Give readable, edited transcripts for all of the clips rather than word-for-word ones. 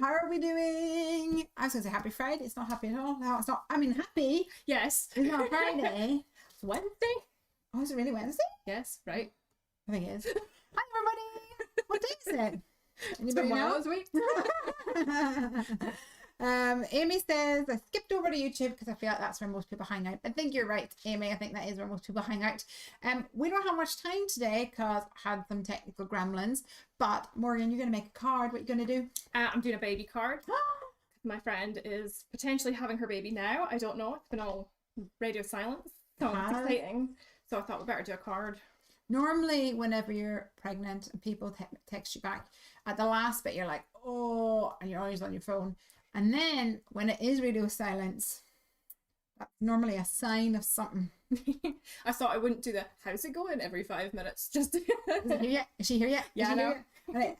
How are we doing? I was going to say happy Friday. It's not happy at all. No, it's not. I mean, happy. Yes. It's not Friday. It's Wednesday. Oh, is it really Wednesday? Yes, right. I think it is. Hi, everybody. What day is it? Anybody know? Amy says, I skipped over to YouTube because I feel like that's where most people hang out. I think you're right, Amy. I think that is where most people hang out. We don't have much time today because I had some technical gremlins. But Morgan, you're going to make a card. What are you going to do? I'm doing a baby card. My friend is potentially having her baby now. I don't know. It's been all radio silence. So it's exciting. So I thought we better do a card. Normally, whenever you're pregnant and people text you back, at the last bit, you're like, oh, and you're always on your phone. And then when it is radio silence, that's normally a sign of something. I thought I wouldn't do the how's it going every 5 minutes. Just Is it here yet? Is she here yet? Yeah, I know.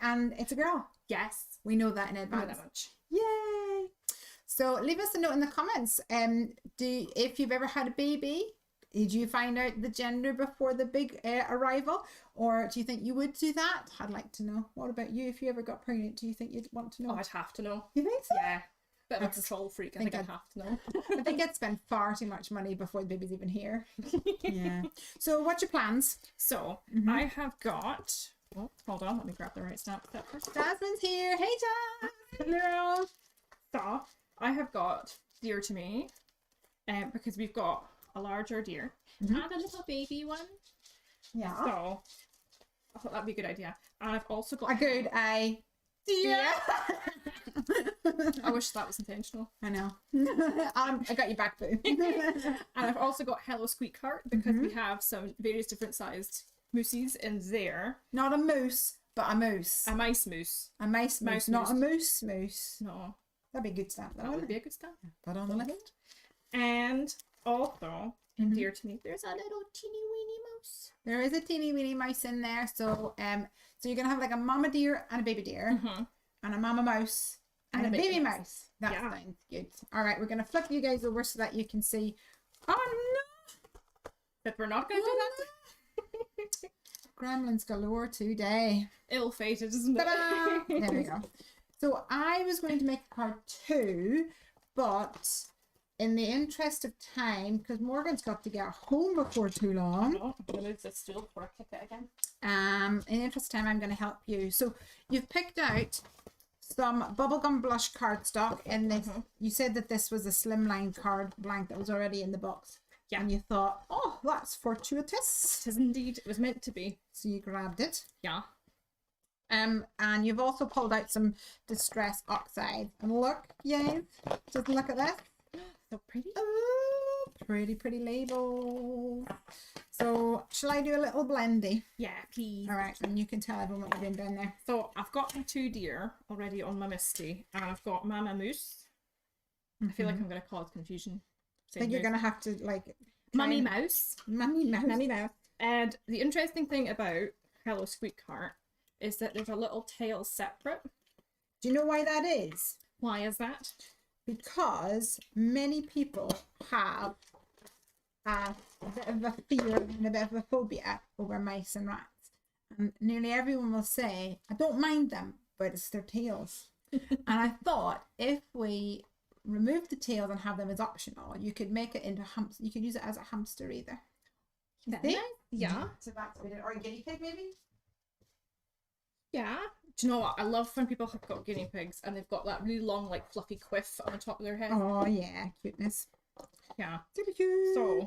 And it's a girl. Yes. We know that in advance. Not that much. Yay! So leave us a note in the comments. If you've ever had a baby, did you find out the gender before the big arrival? Or do you think you would do that? I'd like to know. What about you? If you ever got pregnant, do you think you'd want to know? Oh, I'd have to know. You think so? Yeah. Bit of a control freak. I think I'd have to know. I think I'd spend far too much money before the baby's even here. Yeah. So what's your plans? So I have got... Oh, hold on. Let me grab the right snap first. Jasmine's here. Hey, Jas. Hello. So I have got deer to me because we've got a larger deer and a little baby one. Yeah. So I thought that'd be a good idea. And I've also got a good idea. I wish that was intentional. I know. I got you back, boo. And I've also got Hello Squeakheart because we have some various different sized moosies in there. Not a moose, but a moose. A mice moose. A mice moose, not a moose moose. No. That'd be a good stamp. That would be a good stamp. Put on the list. And also, dear to me, there's a little teeny weeny mouse. There is a teeny weeny mouse in there. So so you're gonna have like a mama deer and a baby deer, and a mama mouse and a baby mouse. That sounds good. All right, we're gonna flip you guys over so that you can see. Oh no! But we're not gonna do that. Gremlins galore today. Ill-fated, isn't it? There we go. So I was going to make a card too, but in the interest of time, because Morgan's got to get home before too long. I'm going to move this stool before I kick it again. In the interest of time, I'm going to help you. So you've picked out some bubblegum blush cardstock, and this. You said that this was a slimline card blank that was already in the box. Yeah. And you thought, oh, that's fortuitous. It is indeed. It was meant to be. So you grabbed it. Yeah. And you've also pulled out some Distress Oxide. And look, yes, just look at this. So pretty. Oh, pretty label. So shall I do a little blendy? Yeah, please. All right, and you can tell everyone what you're doing down there. So I've got my two deer already on my misty, and I've got Mama Moose. I feel like I'm going to cause confusion. I think you're going to have to like... Mummy Mouse. Mummy Mouse. Mummy Mouse. And the interesting thing about Hello Squeakheart is that there's a little tail separate. Do you know why that is? Why is that? Because many people have a bit of a fear and a bit of a phobia over mice and rats. And nearly everyone will say, I don't mind them, but it's their tails. And I thought if we remove the tails and have them as optional, you could make it into you could use it as a hamster either. Nice. Yeah. So that's what we did. Or a guinea pig maybe? Yeah. Do you know what? I love when people have got guinea pigs and they've got that really long, like, fluffy quiff on the top of their head. Oh, yeah. Cuteness. Yeah. Super cute. So,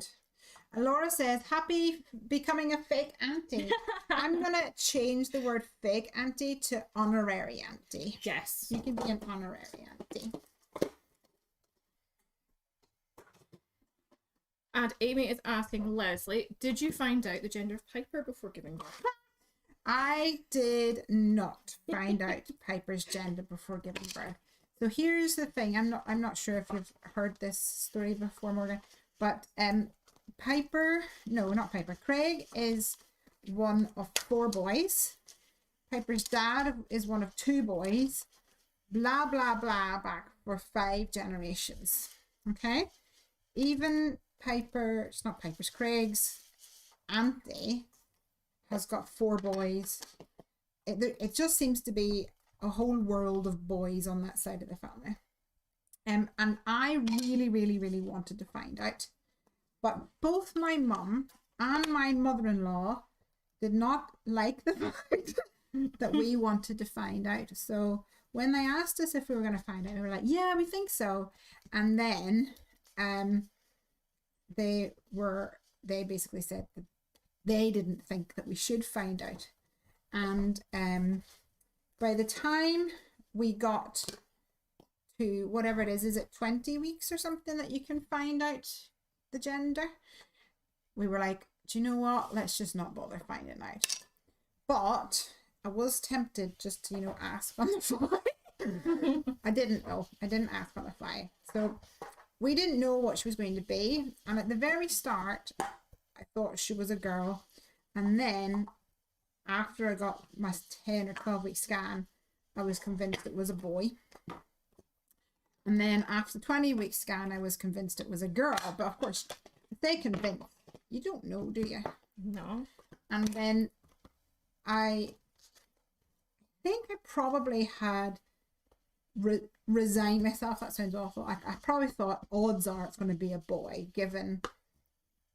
and Laura says, happy becoming a fake auntie. I'm going to change the word fake auntie to honorary auntie. yes. You can be an honorary auntie. And Amy is asking Lesley, did you find out the gender of Piper before giving birth? I did not find out Piper's gender before giving birth. So here's the thing. I'm not sure if you've heard this story before, Morgan, but Craig is one of 4 boys. Piper's dad is one of 2 boys. Blah blah blah back for 5 generations. Okay? Even Craig's auntie has got 4 boys. It just seems to be a whole world of boys on that side of the family. And I really, really, really wanted to find out. But both my mum and my mother-in-law did not like the fact that we wanted to find out. So when they asked us if we were going to find out, we were like, yeah, we think so. And then they basically said that they didn't think that we should find out. And by the time we got to whatever it is it 20 weeks or something that you can find out the gender, we were like, do you know what, let's just not bother finding out. But I was tempted just to, you know, ask on the fly. I didn't ask on the fly. So we didn't know what she was going to be, and at the very start I thought she was a girl, and then after I got my 10 or 12 week scan I was convinced it was a boy. And then after the 20 week scan, I was convinced it was a girl. But of course, if they convince, you don't know, do you? No. And then I think I probably had resigned myself. That sounds awful. I probably thought odds are it's going to be a boy, given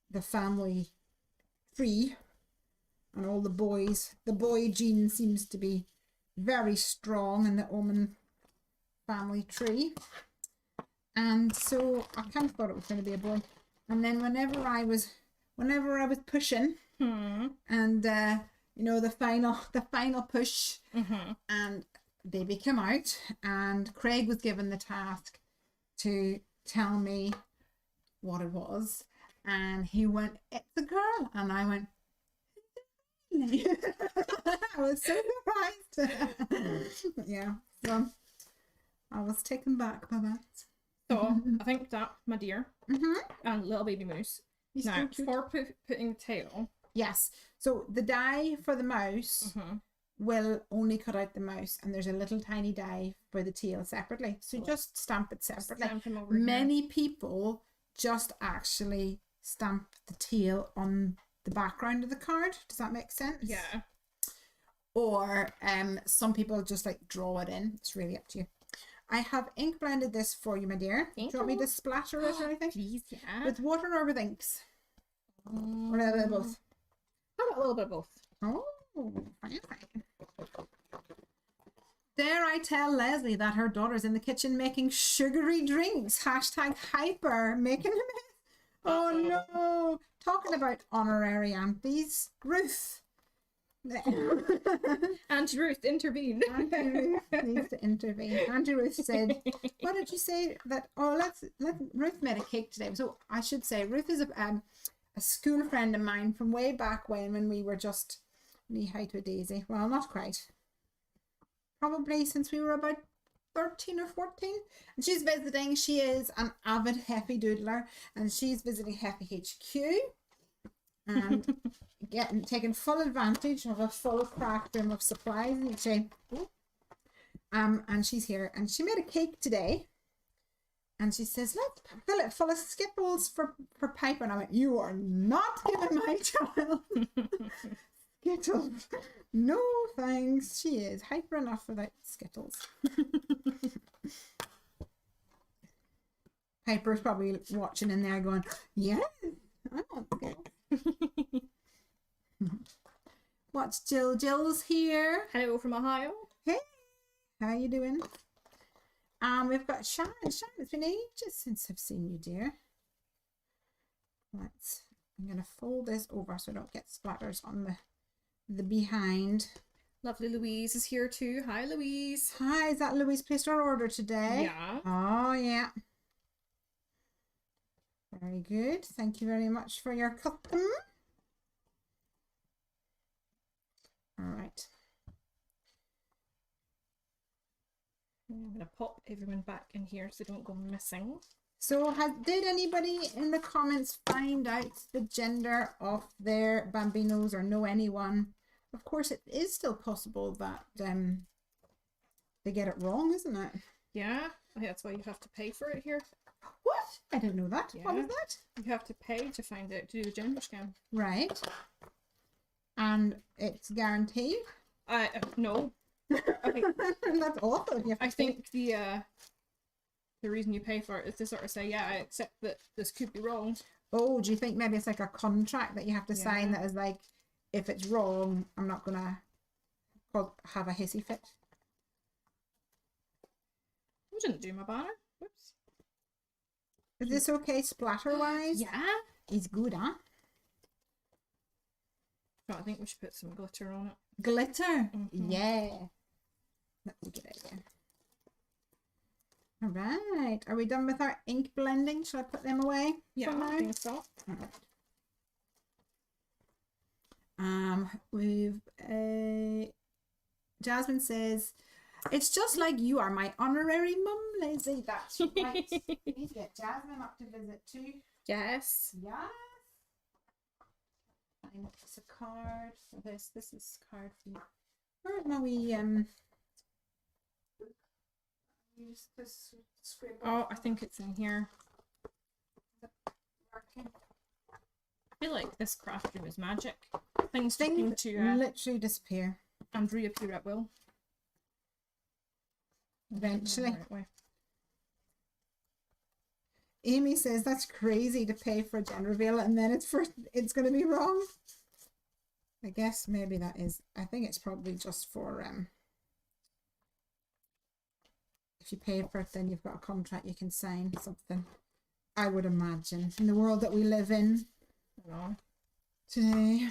the family tree and all the boys. The boy gene seems to be very strong in the Omen family tree, and so I kind of thought it was going to be a boy. And then whenever I was pushing, and you know, the final push, and baby came out, and Craig was given the task to tell me what it was, and he went, "It's a girl," and I went, I was so surprised. Yeah, so I was taken back by that. So I think that, my dear, and little baby moose. He's now, so cute. for putting the tail. Yes. So the die for the mouse will only cut out the mouse, and there's a little tiny die for the tail separately. So just stamp it separately. Stamp him over Many people just actually stamp the tail on the background of the card. Does that make sense? Yeah. Or some people just like draw it in. It's really up to you. I have ink blended this for you, my dear. Do you want me to splatter it or anything? Please, yeah. With water or with inks? Or a little bit of both? How about a little bit of both? Oh, fine. Dare I tell Lesley that her daughter's in the kitchen making sugary drinks? Hashtag hyper, making a mess. Oh no. Talking about honorary aunties. Ruth. Auntie Ruth, intervene. Auntie Ruth needs to intervene. Auntie Ruth said, what did you say? That, oh, let Ruth made a cake today. So I should say, Ruth is a school friend of mine from way back when we were just knee-high to a daisy. Well, not quite. Probably since we were about 13 or 14. And she's visiting. She is an avid Heffy doodler, and she's visiting Heffy HQ. And taking full advantage of a full craft room of supplies, and she's here, and she made a cake today, and she says, let's fill it full of Skittles for Piper. And I went, you are not giving my child Skittles. No thanks. She is hyper enough without Skittles. Piper's probably watching in there going, yes, I want Skittles. What's Jill? Jill's here. Hello from Ohio. Hey, how you doing? We've got Shannon. Shannon, it's been ages since I've seen you, dear. I'm gonna fold this over so I don't get splatters on the behind. Lovely Louise is here too. Hi, Louise. Hi, is that Louise placed our order today? Yeah. Oh yeah. Very good. Thank you very much for your custom. All right. I'm going to pop everyone back in here so they don't go missing. So did anybody in the comments find out the gender of their bambinos or know anyone? Of course, it is still possible that they get it wrong, isn't it? Yeah, I think that's why you have to pay for it here. What? I didn't know that. Yeah. What was that? You have to pay to find out, to do the gender scan. Right. And it's guaranteed? No. I think That's awful. You have to I think the reason you pay for it is to sort of say, yeah, I accept that this could be wrong. Oh, do you think maybe it's like a contract that you have to sign Yeah. that is like, if it's wrong, I'm not gonna have a hissy fit? I didn't do my banner. Whoops. Is this okay splatter wise? Yeah. It's good, huh? So I think we should put some glitter on it. Glitter. Mhm. Yeah. That's a good idea. All right. Are we done with our ink blending? Should I put them away? Yeah, for now? I think so. All right. We've Jasmine says, it's just like you are my honorary mum, Lizzie. That's right. We need to get Jasmine up to visit too. Yes. Yes. And it's a card for this. This is card for you. Where are we use this scribble? Oh, I think it's in here. Working. I feel like this craft room is magic. Things seem to literally disappear and reappear at will. eventually. Right way. Amy says that's crazy to pay for a gender reveal and then it's going to be wrong. I guess maybe that is. I think it's probably just for if you pay for it, then you've got a contract you can sign something. I would imagine in the world that we live in today.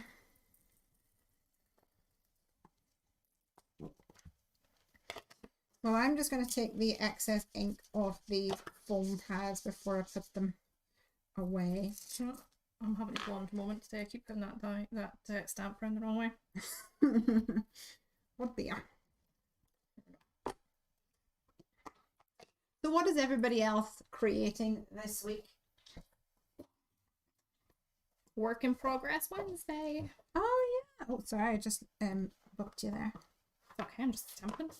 Well, I'm just going to take the excess ink off the foam pads before I put them away. So, I'm having a blonde moment today. I keep putting that stamp around the wrong way. What the? So what is everybody else creating this week? Work in progress Wednesday. Oh yeah. Oh sorry, I just booked you there. It's okay, I'm just stamping.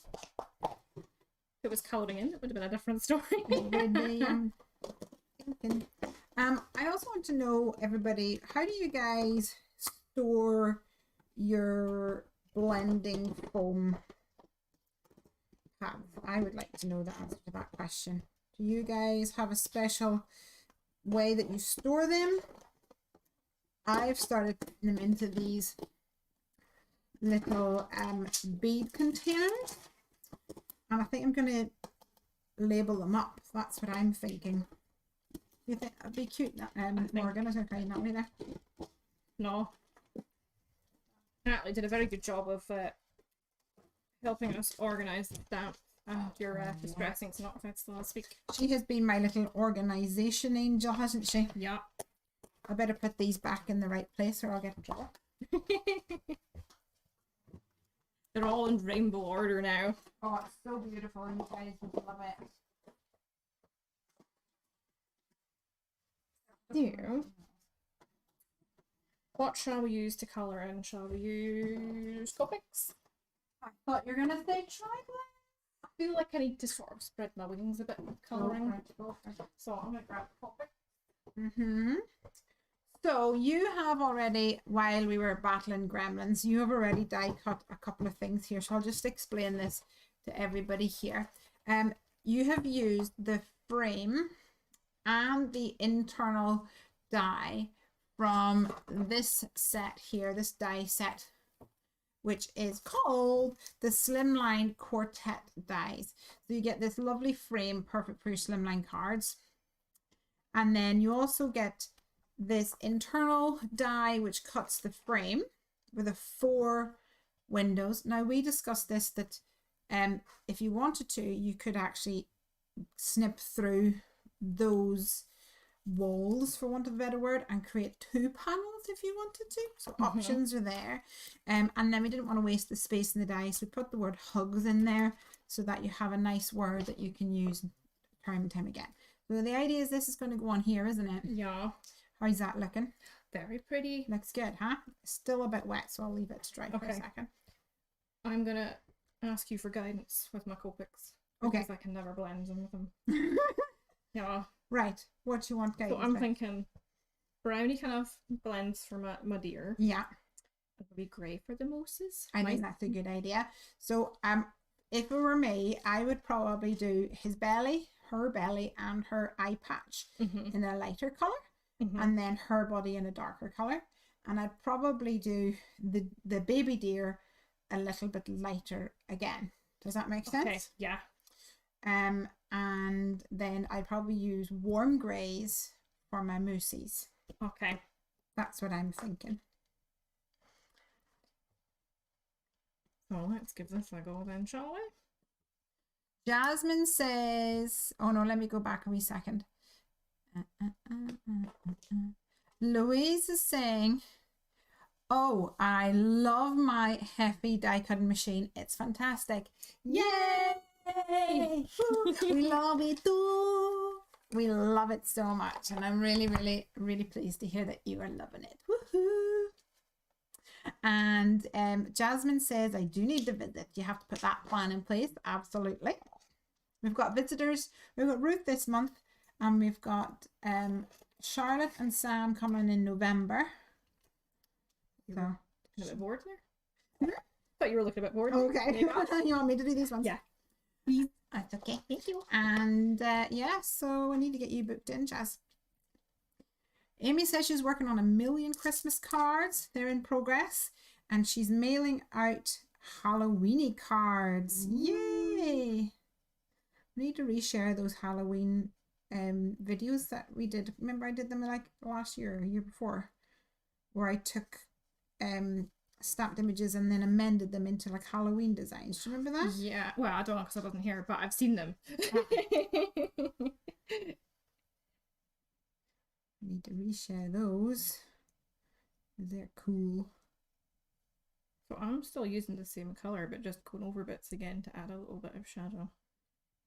If it was colouring in, it would have been a different story. I also want to know, everybody, how do you guys store your blending foam pads? I would like to know the answer to that question. Do you guys have a special way that you store them? I've started putting them into these little bead containers, and I think I'm going to label them up. That's what I'm thinking. You think that'd be cute, Morgan? I was going to call you Natalie there. No. Natalie did a very good job of helping us organise the stamps and your distressing to not so to speak. She has been my little organisation angel, hasn't she? Yeah. I better put these back in the right place or I'll get in trouble. They're all in rainbow order now. Oh, it's so beautiful and you guys would love it. So, what shall we use to colour in? Shall we use Copics? I thought you were going to say chocolate. I feel like I need to sort of spread my wings a bit with colouring. So I'm going to grab Copic. So you have already, while we were battling gremlins, you have already die cut a couple of things here. So I'll just explain this to everybody here. You have used the frame and the internal die from this set here, this die set, which is called the Slimline Quartet dies. So you get this lovely frame, perfect for your slimline cards. And then you also get this internal die which cuts the frame with the 4 windows. Now we discussed this, that if you wanted to, you could actually snip through those walls, for want of a better word, and create 2 panels if you wanted to. So options are there. And then we didn't want to waste the space in the die, so we put the word hugs in there so that you have a nice word that you can use time and time again. So the idea is this is going to go on here, isn't it? Yeah. How's that looking? Very pretty. Looks good, huh? Still a bit wet, so I'll leave it to dry for a second. I'm going to ask you for guidance with my Copics. Okay. Because I can never blend in with them. Yeah. Right. What do you want guidance So I'm with? thinking brownie kind of blends for my deer. Yeah. It'll be grey for the Moses. I think that's a good idea. So if it were me, I would probably do his belly, her belly, and her eye patch in a lighter colour, and then her body in a darker colour. And I'd probably do the baby deer a little bit lighter again. Does that make sense? Okay, yeah. And then I'd probably use warm greys for my moosies. Okay. That's what I'm thinking. So let's give this a go then, shall we? Jasmine says, oh no, let me go back a wee second. Louise is saying, oh, I love my Heffy die cutting machine. It's fantastic. Yay! We love it too. We love it so much. And I'm really, really, really pleased to hear that you are loving it. Woohoo! And Jasmine says, I do need to visit. You have to put that plan in place. Absolutely. We've got visitors. We've got Ruth this month. And we've got Charlotte and Sam coming in November. So, a bit bored there? Thought you were looking a bit bored. Okay. You want me to do these ones? Yeah. That's okay. Thank you. And yeah, so we need to get you booked in, Jazz. Amy says she's working on 1 million Christmas cards. They're in progress. And she's mailing out Halloweeny cards. Yay! We need to reshare those Halloween videos that we did. Remember I did them like last year or year before, where I took stamped images and then amended them into like Halloween designs. Do you remember that? Yeah. Well, I don't know because I wasn't here, but I've seen them. Need to reshare those. They're cool. So I'm still using the same colour, but just going over bits again to add a little bit of shadow.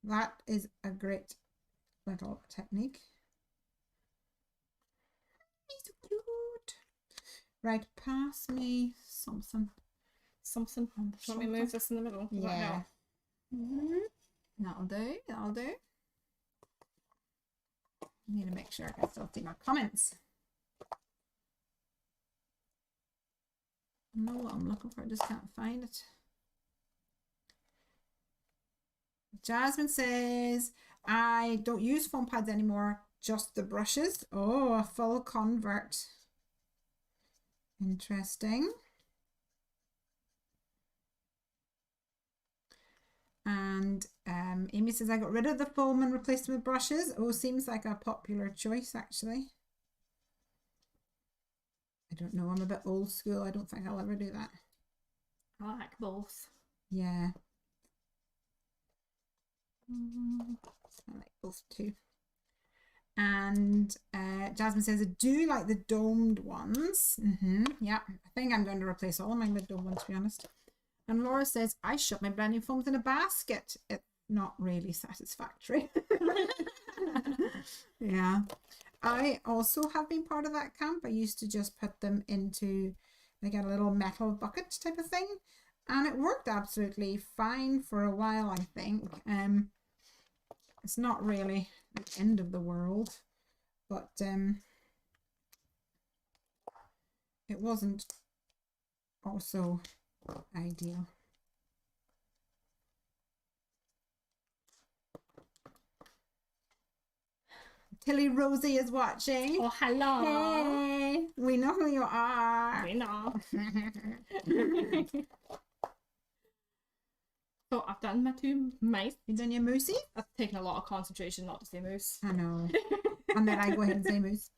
That is a great little technique. He's so cute. Right, pass me something. Something. Let me move this in the middle. Does that help? That'll do. That'll do. I need to make sure I can still see my comments. I know what I'm looking for, I just can't find it. Jasmine says, I don't use foam pads anymore, just the brushes. Oh, a full convert. Interesting. And Amy says, I got rid of the foam and replaced them with brushes. Oh, seems like a popular choice, actually. I don't know. I'm a bit old school. I don't think I'll ever do that. I like both. Yeah. I like both too. And Jasmine says, I do like the domed ones. Yeah, I think I'm going to replace all of mine with domed ones, to be honest. And Laura says, I shop my brand new foams in a basket. It's not really satisfactory. Yeah. I also have been part of that camp. I used to just put them into like a little metal bucket type of thing. And it worked absolutely fine for a while, I think. It's not really the end of the world, but it wasn't also ideal. Tilly Rosie is watching. Oh, hello. Hey, we know who you are. We know. So I've done my 2 mice. You done your moosey? That's taken a lot of concentration not to say moose. I know. And then I go ahead and say moose.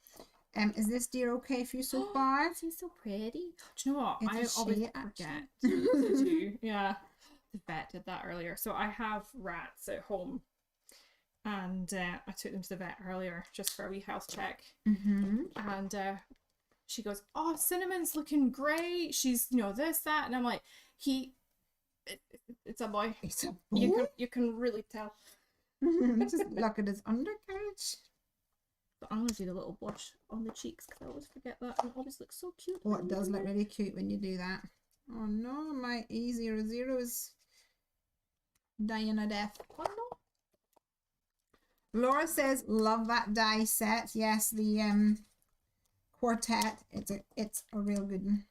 Is this deer okay for you so far? She's so pretty. Do you know what? It's I a always she, forget to do. Yeah. The vet did that earlier. So I have rats at home. And I took them to the vet earlier just for a wee health check. And she goes, oh, Cinnamon's looking great. She's, you know, this, that. And I'm like, it's a boy. It's a boy? You can really tell. Just look at his undercarriage. But I'm going to do the little blush on the cheeks because I always forget that. And it always looks so cute. Oh, it does look really cute when you do that. Oh no, my E00 is dying a death. Oh no. Laura says, love that die set. Yes, the quartet. It's a real good one.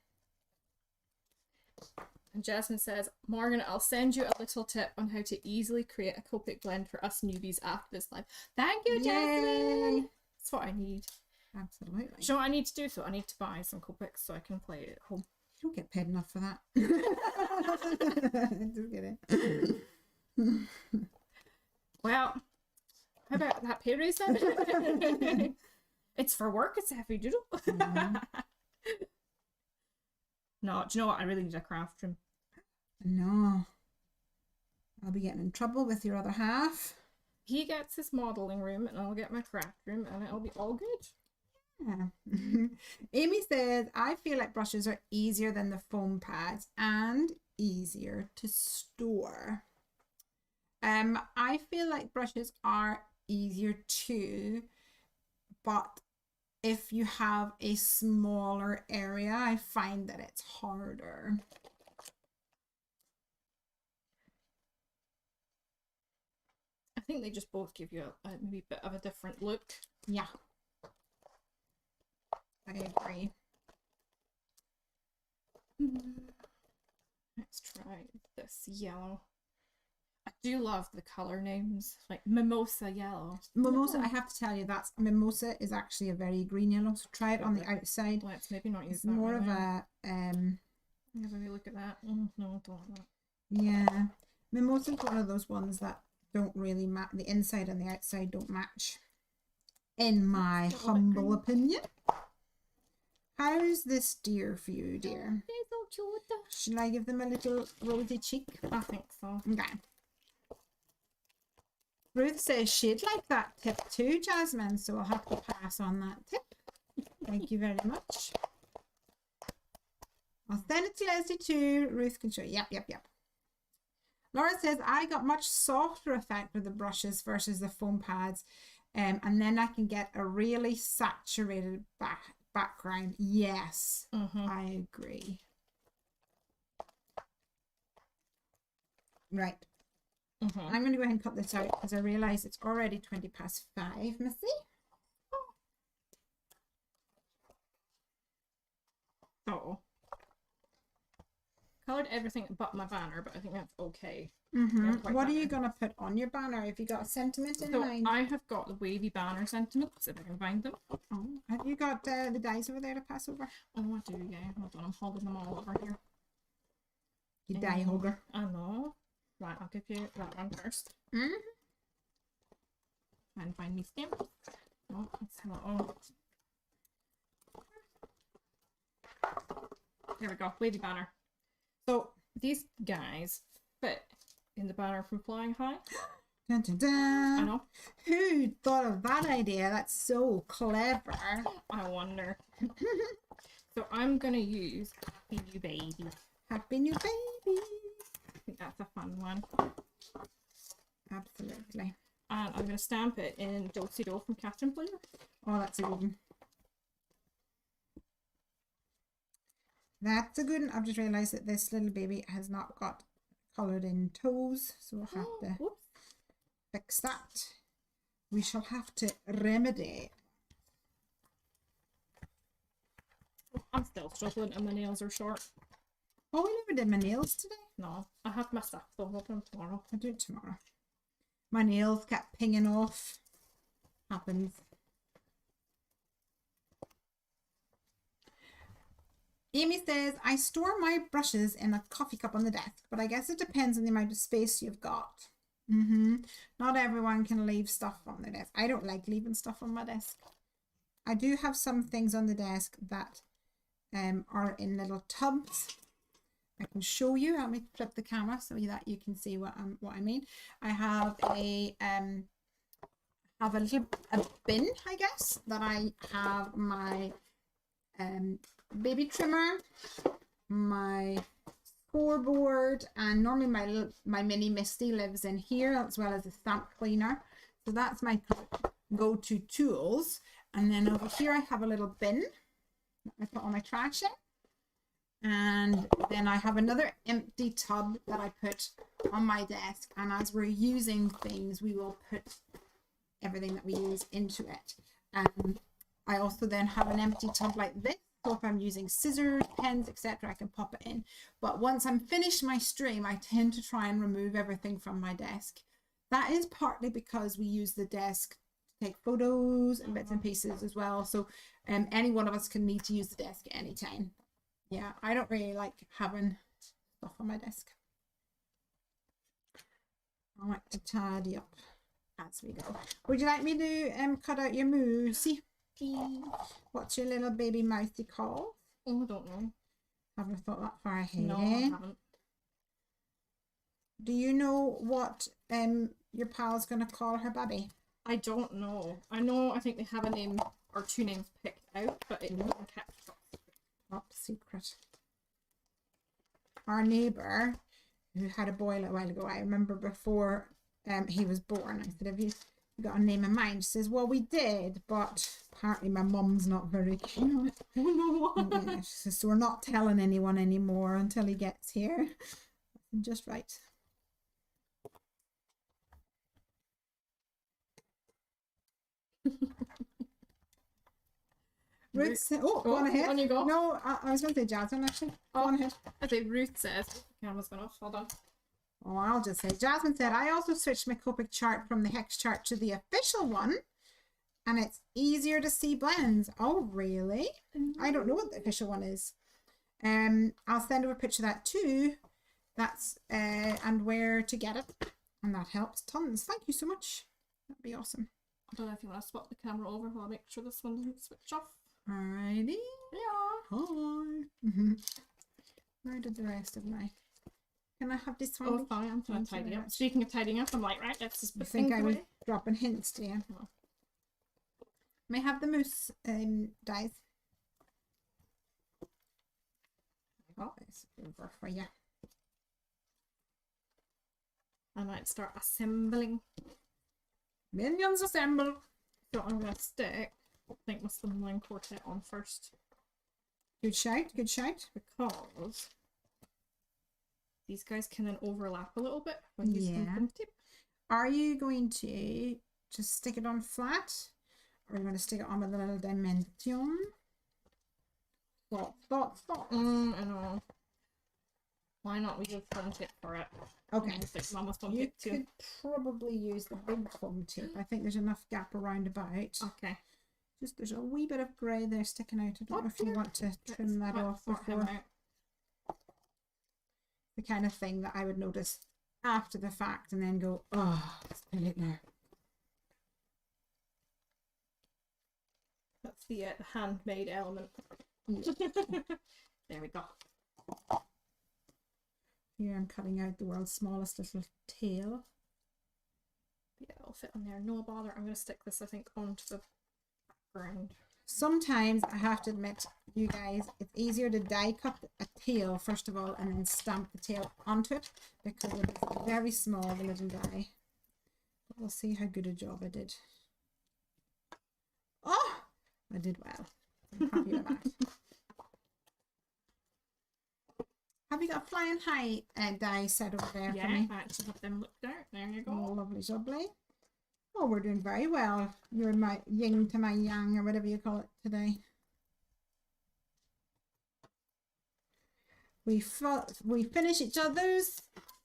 And Jasmine says, Morgan, I'll send you a little tip on how to easily create a Copic blend for us newbies after this live. Thank you, Jasmine. That's what I need. Absolutely. Do you know what I need to do? So I need to buy some Copics so I can play it at home. You don't get paid enough for that. Just kidding. Well, how about that pay raise then? It's for work. It's a Heffy Doodle. No, do you know what? I really need a craft room. No. I'll be getting in trouble with your other half. He gets his modelling room and I'll get my craft room and it'll be all good. Yeah. Amy says, I feel like brushes are easier than the foam pads and easier to store. I feel like brushes are easier too, but if you have a smaller area, I find that it's harder. I think they just both give you a maybe bit of a different look. Yeah. I agree. Let's try this yellow. I do love the colour names, like Mimosa Yellow. Mimosa, I have to tell you, Mimosa is actually a very green yellow, so try it on the outside. Let's maybe not use It's that more one of then. a Have a look at that. Oh, no, don't want that. yeah. Mimosa is one of those ones that don't really match. The inside and the outside don't match, in my humble opinion. How's this deer for you, dear? They're so cute. Should I give them a little rosy cheek? I think so. Okay. Ruth says she'd like that tip too, Jasmine, so I'll have to pass on that tip. Thank you very much. I'll send it to Lesley too. Ruth can show you. Yep. Laura says, I got much softer effect with the brushes versus the foam pads, and then I can get a really saturated background. Yes, I agree. Right. I'm going to go ahead and cut this out because I realise it's already 5:20, Missy. Oh. Coloured everything but my banner, but I think that's okay. What are you going to put on your banner? Have you got a sentiment in mind? I have got the Wavy Banner Sentiments, if I can find them. Oh, have you got the dies over there to pass over? Oh, I do, yeah. Hold on, I'm holding them all over here. You die holder. I know. Right, I'll give you that one first. And find me stamps. Oh, let's have There we go, Wavy Banner. So these guys fit in the banner from Flying High. Dun, dun, dun. I know. Who thought of that idea? That's so clever. I wonder. So I'm gonna use Happy New Baby. Happy New Baby. I think that's a fun one. Absolutely. And I'm gonna stamp it in Do-Si-Do from Captain Player. Oh, that's a good one. That's a good one. I've just realised that this little baby has not got coloured in toes, so we'll have to fix that. We shall have to remedy. I'm still struggling and my nails are short. Oh, we never did my nails today. No, I have my stuff, so I'll do them tomorrow. I'll do it tomorrow. My nails kept pinging off. Happens. Amy says, I store my brushes in a coffee cup on the desk, but I guess it depends on the amount of space you've got. Not everyone can leave stuff on their desk. I don't like leaving stuff on my desk. I do have some things on the desk that are in little tubs. I can show you. Let me flip the camera so that you can see what I mean. I have a bin, I guess, that I have my baby trimmer, my scoreboard, and normally my mini Misty lives in here, as well as a stamp cleaner. So that's my go-to tools. And then over here I have a little bin that I put all my trash in. And then I have another empty tub that I put on my desk. And as we're using things, we will put everything that we use into it. And I also then have an empty tub like this So if I'm using scissors, pens, etc., I can pop it in. But once I'm finished my stream, I tend to try and remove everything from my desk. That is partly because we use the desk to take photos and bits and pieces as well. So any one of us can need to use the desk at any time. Yeah, I don't really like having stuff on my desk. I like to tidy up as we go. Would you like me to cut out your mousey? What's your little baby mousey called? Oh, I don't know. Haven't thought that far ahead. No, I haven't. Do you know what your pal's gonna call her baby? I don't know. I think they have a name or two names picked out, but it isn't kept Top secret. Our neighbour, who had a boy a little while ago, I remember before he was born, I said, have you got a name in mind? She says, well, we did, but apparently my mum's not very keen on it. Oh no. Yeah, she says, so we're not telling anyone anymore until he gets here. Just right. Ruth said, go on ahead. On you go. No, I was going to say Jasmine actually. Go on ahead. I think Ruth says, camera's gone off, hold on. Oh, I'll just say, Jasmine said, I also switched my Copic chart from the hex chart to the official one, and it's easier to see blends. Oh, really? I don't know what the official one is. I'll send over a picture of that too. That's and where to get it, and that helps tons. Thank you so much. That'd be awesome. I don't know if you want to swap the camera over while I make sure this one doesn't switch off. Alrighty. Yeah. Hi. Where did the rest of my... Can I have this one? Oh, fine. I'm trying to tidy up. Speaking of tidying up, I'm like, right, let's just put think things I was away. dropping hints to you. Oh. May I have the mousse dies? I got this over for you. I might start assembling. Minions assemble. So I'm going to stick, I think, my Slimline Quartet on first. Good shout, good shout. Because these guys can then overlap a little bit when using foam tape. Are you going to just stick it on flat? Or are you going to stick it on with a little dimension? Thoughts. I know. Why not we use foam tape for it? Okay. Stick Mama's foam You tape too. could probably use the big foam tape. I think there's enough gap around about. Okay. Just there's a wee bit of grey there sticking out. I don't know if you want to trim that off before. The kind of thing that I would notice after the fact and then go, oh, let's put it there. That's the handmade element. There we go. Here I'm cutting out the world's smallest little tail. Yeah, it'll fit on there. No bother. I'm going to stick this, I think, onto the background. Sometimes I have to admit, you guys, it's easier to die cut a tail first of all and then stamp the tail onto it because it is very small, the little die. But we'll see how good a job I did. Oh, I did well. I'm happy with that. Have you got a flying high die set over there for me? I actually have them looked out. There you go. Oh, lovely, lovely. Oh, we're doing very well. You're my yin to my yang, or whatever you call it today. We finish each other's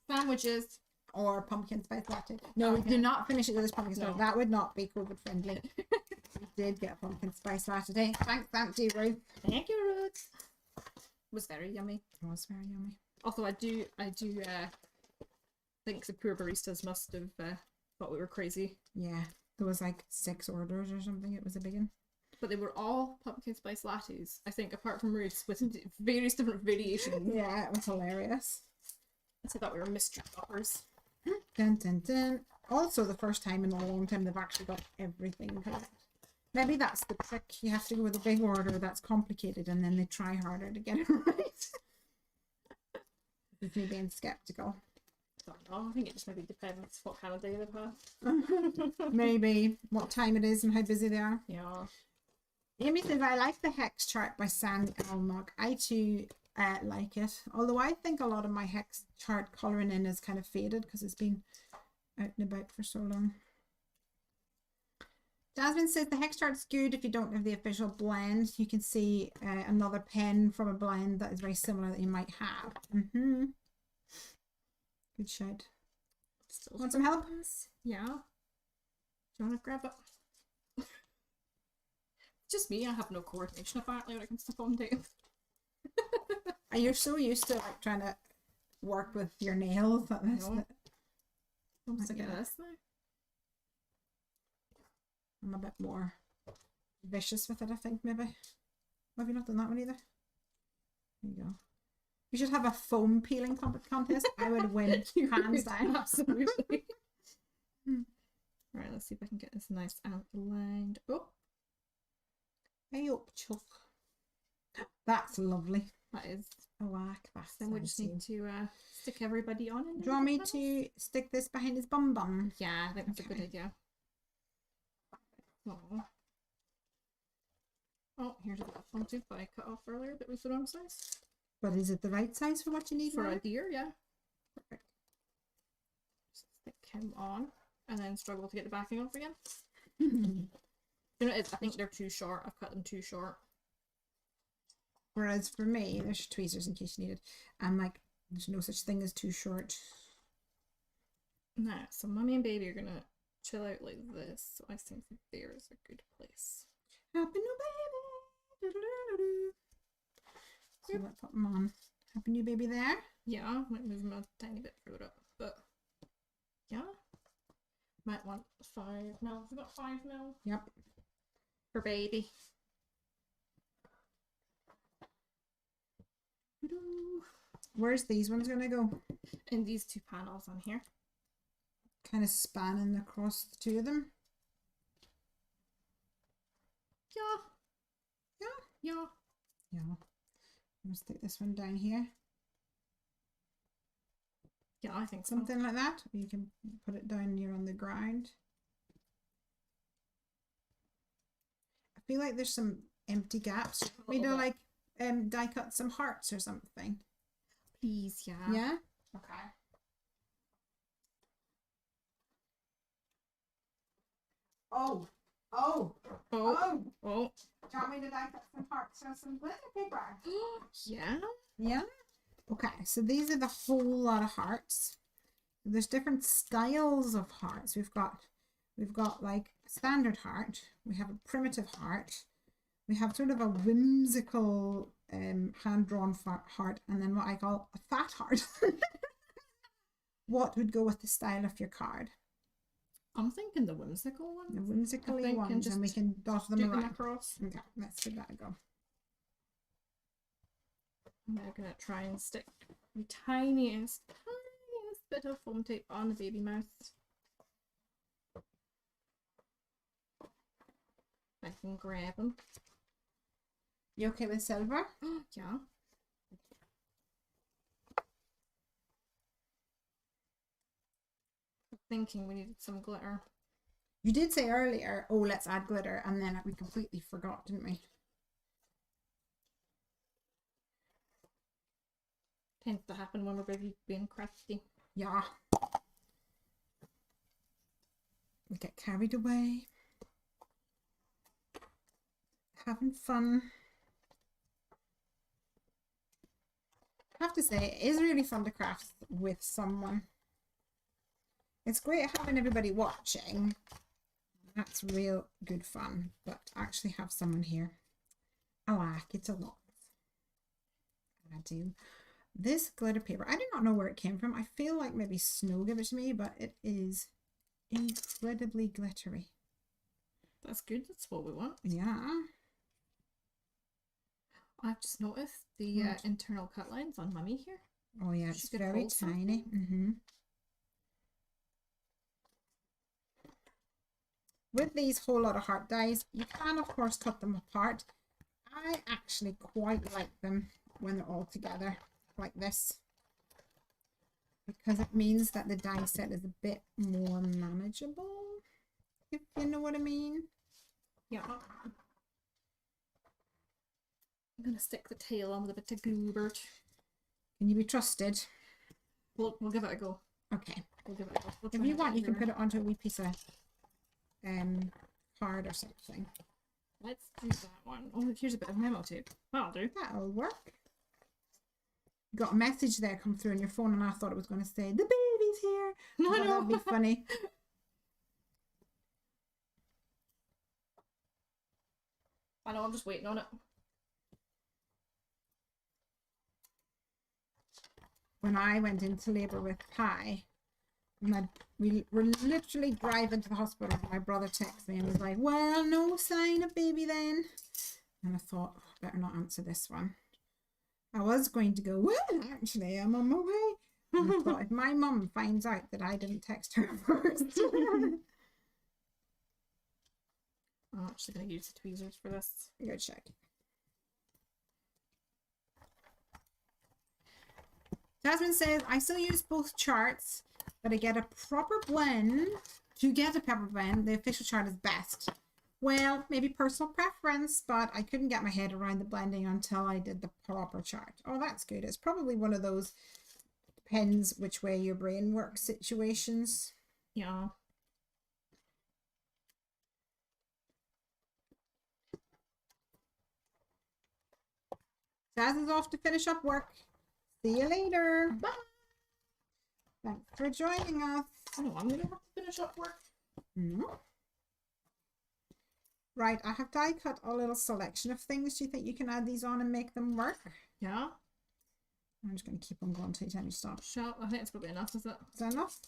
Sandwiches. or pumpkin spice latte. No, we do not finish each other's pumpkin spice. That would not be COVID friendly. We did get a pumpkin spice latte today. Thanks, Aunt Ruth. Thank you, Ruth. It was very yummy. It was very yummy. Also, I do think the poor baristas must have thought we were crazy. Yeah, there was like 6 orders or something. It was a big one. But they were all pumpkin spice lattes, I think, apart from Ruth's, with various different variations. Yeah, it was hilarious. I thought we were mystery shoppers. Dun, dun, dun. Also, the first time in a long time they've actually got everything correct. Maybe that's the trick. You have to go with a big order that's complicated and then they try harder to get it right. With me being skeptical. I think it just maybe depends what kind of day they've had. Maybe what time it is and how busy they are. Yeah. Amy says, I like the hex chart by Sandy Alnock. I too like it. Although I think a lot of my hex chart colouring in is kind of faded because it's been out and about for so long. Jasmine says the hex chart's good if you don't have the official blend. You can see another pen from a blend that is very similar that you might have. Good shout. Want some help? Yeah. Do you want to grab it? Just me, I have no coordination apparently when it comes to phone tape. And you're so used to like trying to work with your nails that this. I'm sick of this now. I'm a bit more vicious with it, I think, maybe. Have you not done that one either? There you go. We should have a foam peeling contest. I would win hands down. Absolutely. Right, let's see if I can get this nice outlined. Oh, hey up, Chuck. That's lovely. that is. A whack. That's Then we just need to stick everybody on. Do you want me to stick this behind his bum bum? Yeah, I think that's a good idea. Oh. Oh, here's a little phone tube that I cut off earlier that was the wrong size. But is it the right size for what you need? For now? a deer, yeah. Perfect. Just stick him on and then struggle to get the backing off again. You know, I think they're too short. I've cut them too short. Whereas for me, there's tweezers in case you need it. I'm like, there's no such thing as too short. Nah, so mommy and baby are gonna chill out like this. So I think there is a good place. Happy new baby. So let's put them on. Happy new baby there. Yeah, might move them a tiny bit further up, but yeah. Might want 5 mil. We've got 5 mil. Yep. For baby. Where's these ones gonna go? In these 2 panels on here. Kind of spanning across the 2 of them. Yeah. Yeah. Yeah. Yeah. Let's stick this one down here. Yeah, I think so. Something like that. You can put it down here on the ground. I feel like there's some empty gaps. You know, like die cut some hearts or something. Please, yeah. Yeah? Okay. Oh. Oh. Oh. Oh. Oh. Do you want me to die cut some hearts or some glitter paper? Yeah. Yeah? Okay, so these are the whole lot of hearts. There's different styles of hearts. We've got like a standard heart. We have a primitive heart. We have sort of a whimsical hand-drawn heart, and then what I call a fat heart. What would go with the style of your card? I'm thinking the whimsical one. The whimsically ones, and we can dot them around. Across. Okay, let's give that a go. I'm gonna try and stick the tiniest bit of foam tape on the baby mouth. I can grab them. You okay with silver? Yeah. Thinking we needed some glitter. You did say earlier, oh, let's add glitter, and then we completely forgot, didn't we? Tends to happen when we're busy being crafty. Yeah. We get carried away. Having fun. I have to say, it is really fun to craft with someone. It's great having everybody watching. That's real good fun. But actually have someone here. I like it a lot. I do. This glitter paper, I do not know where it came from. I feel like maybe Snow gave it to me, but it is incredibly glittery. That's good. That's what we want. Yeah. I've just noticed the internal cut lines on Mummy here. Oh yeah, it's very tiny. With these whole lot of heart dies, you can of course cut them apart. I actually quite like them when they're all together like this, because it means that the die set is a bit more manageable, if you know what I mean. Yeah. I'm gonna stick the tail on with a bit of goober. Can you be trusted? We'll give it a go. Okay. We'll give it a go. If you want, you can put it onto a wee piece of card or something. Let's do that one. Oh, here's a bit of memo tape. That'll do. That'll work. You got a message there come through on your phone, and I thought it was going to say, the baby's here. No, I thought that'd be funny. I know, I'm just waiting on it. When I went into labour with Kai, we were literally driving to the hospital, and my brother texted me and was like, well, no sign of baby then. And I thought, oh, better not answer this one. I was going to go, well, actually, I'm on my way. And I thought, if my mum finds out that I didn't text her first. I'm actually going to use the tweezers for this. Go check. Jasmine says, I still use both charts, but I get a proper blend. To get a proper blend, the official chart is best. Well, maybe personal preference, but I couldn't get my head around the blending until I did the proper chart. Oh, that's good. It's probably one of those depends which way your brain works situations. Yeah. Jazz is off to finish up work. See you later. Bye. Thanks for joining us. Oh, I'm going to have to finish up work. No. Right, I have die cut a little selection of things. Do you think you can add these on and make them work? Yeah. I'm just going to keep on going until you tell me to stop. Shall I think it's probably enough, is it? Is that enough?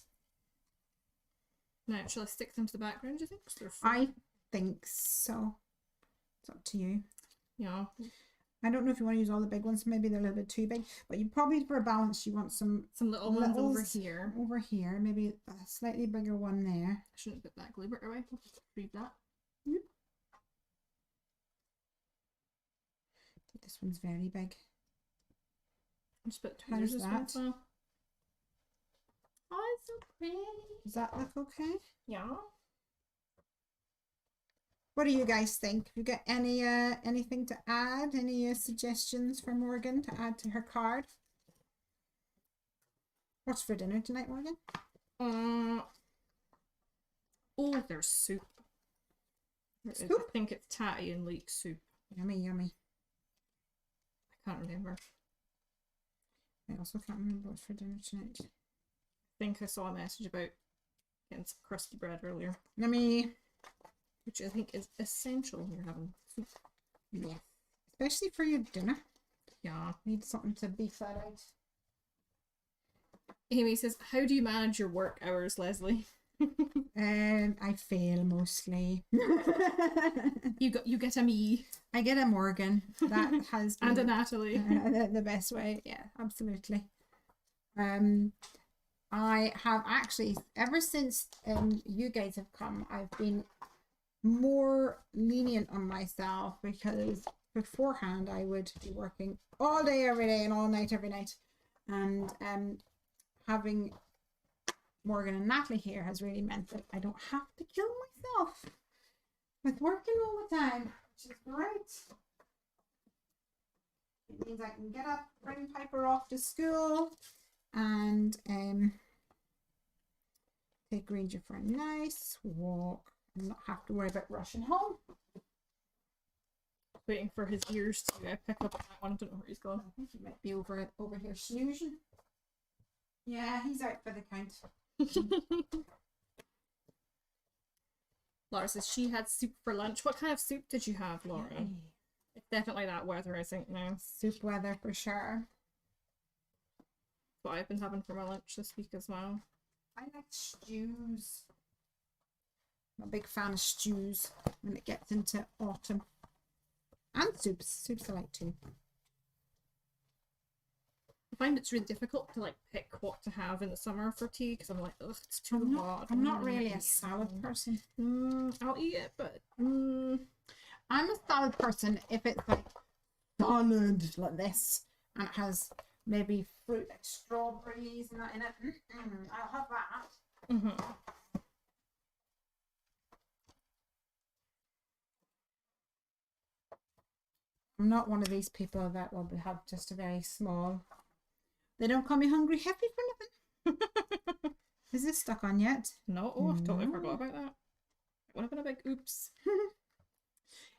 Now, shall I stick them to the background, do you think? 'Cause they're I think so. It's up to you. Yeah. I don't know if you want to use all the big ones. Maybe they're a little bit too big. But you probably, for a balance, you want some little ones over here. Over here. Maybe a slightly bigger one there. I shouldn't put that glue right away. Read that. Yep. This one's very big. Just put tweezers as well. So. Oh, it's so pretty. Does that look okay? Yeah. What do you guys think? Have you got any anything to add? Any suggestions for Morgan to add to her card? What's for dinner tonight, Morgan? Oh, there's soup. Soup? I think it's tatty and leek soup. Yummy, yummy. I can't remember. I also can't remember what's for dinner tonight. I think I saw a message about getting some crusty bread earlier. Yummy. Which I think is essential when you're having soup. Yes. Especially for your dinner. Yeah. Need something to beef that out. Amy says, how do you manage your work hours, Lesley? I fail mostly. You get a me. I get a Morgan. That has been and a Natalie. The best way. Yeah, absolutely. I have actually, ever since you guys have come, I've been more lenient on myself, because beforehand I would be working all day every day and all night every night, and having Morgan and Natalie here has really meant that I don't have to kill myself with working all the time, which is great. It means I can get up, bring Piper off to school, and take Ranger for a nice walk and not have to worry about rushing home. Waiting for his ears to pick up on that one. I don't know where he's gone. I think he might be over here snoozing. Yeah, he's out for the count. Laura says she had soup for lunch. What kind of soup did you have, Laura? Yay. It's definitely that weather, I think, now. Soup weather for sure. That's what I've been having for my lunch this week as well. I like stews. I'm a big fan of stews when it gets into autumn. And soups. Soups I like too. I find it's really difficult to like pick what to have in the summer for tea, because I'm like, ugh, it's too hot. I'm not really a salad person. I'll eat it, but I'm a salad person if it's like solid like this and it has maybe fruit like strawberries and that in it. I'll have that. I'm not one of these people that will have just a very small. They don't call me hungry Heffy for nothing. Is this stuck on yet? no. Oh, I've totally forgot about that. It would have been a big oops.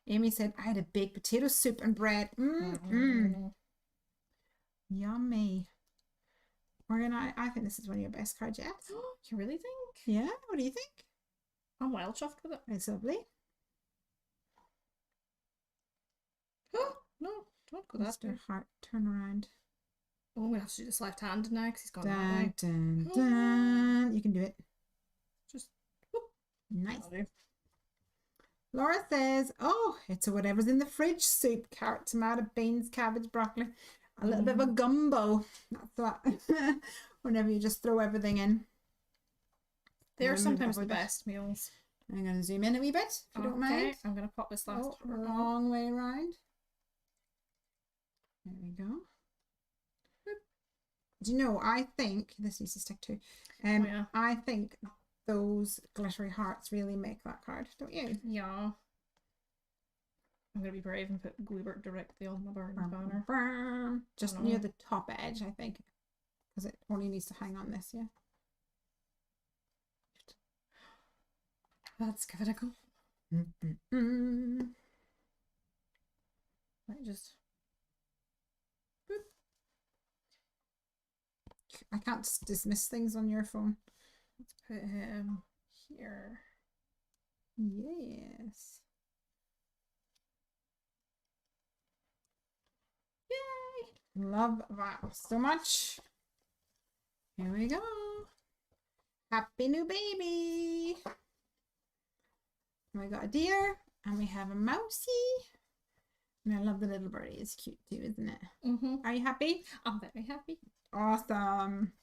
Amy said, I had a baked potato soup and bread. Yummy. Morgan, I think this is one of your best cards yet. You really think? Yeah, what do you think? I'm well chuffed with it. It's lovely. No, don't go that Mr. way. Heart, turn around. Oh, we have to do this left-handed now because he's gone that way. Dun, dun, dun. You can do it. Just Nice. that'll do. Laura says, oh, it's a whatever's in the fridge soup. Carrot, tomato, beans, cabbage, broccoli. A little bit of a gumbo. That's that. Whenever you just throw everything in. They're sometimes the best meals. I'm going to zoom in a wee bit, if you don't mind. I'm going to pop this last heart on. Long way around. There we go. Do you know, I think, this needs to stick too. Yeah. I think those glittery hearts really make that card, don't you? Yeah. I'm going to be brave and put Gluebert directly on the banner. Just near the top edge, I think. Because it only needs to hang on this, yeah. Let's give it a go. Right, just... I can't dismiss things on your phone. Let's put him here. Yes. Yay! Love that so much. Here we go. Happy new baby. We got a deer and we have a mousey. And I love the little birdie. It's cute too, isn't it? Are you happy? I'm very happy. Awesome.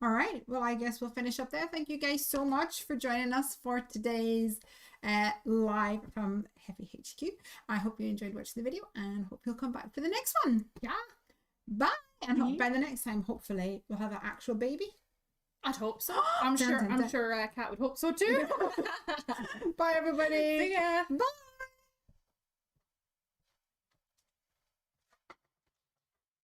All right. Well, I guess we'll finish up there. Thank you guys so much for joining us for today's live from Heffy HQ. I hope you enjoyed watching the video and hope you'll come back for the next one. Yeah. Bye. And by the next time, hopefully, we'll have an actual baby. I'd hope so. I'm sure Kat would hope so too. Bye, everybody. See ya. Bye.